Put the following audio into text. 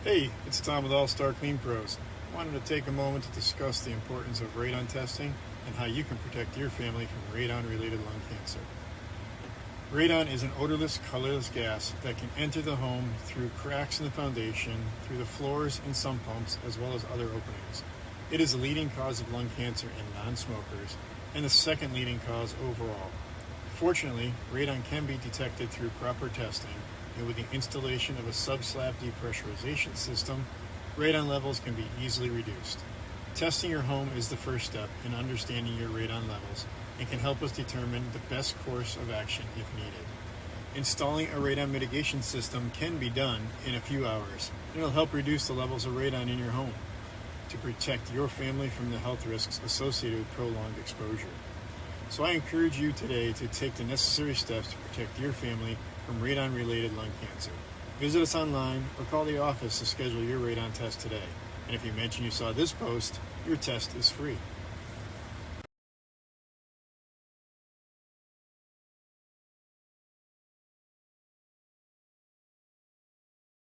Hey, it's Tom with AllStar Clean Pros. I wanted to take a moment to discuss the importance of radon testing and how you can protect your family from radon-related lung cancer. Radon is an odorless, colorless gas that can enter the home through cracks in the foundation, through the floors and sump pumps, as well as other openings. It is the leading cause of lung cancer in non-smokers and the second leading cause overall. Fortunately, radon can be detected through proper testing, and with the installation of a sub-slab depressurization system, radon levels can be easily reduced. Testing your home is the first step in understanding your radon levels and can help us determine the best course of action if needed. Installing a radon mitigation system can be done in a few hours, and it'll help reduce the levels of radon in your home to protect your family from the health risks associated with prolonged exposure. So I encourage you today to take the necessary steps to protect your family from radon-related lung cancer. Visit us online or call the office to schedule your radon test today. And if you mention you saw this post, your test is free.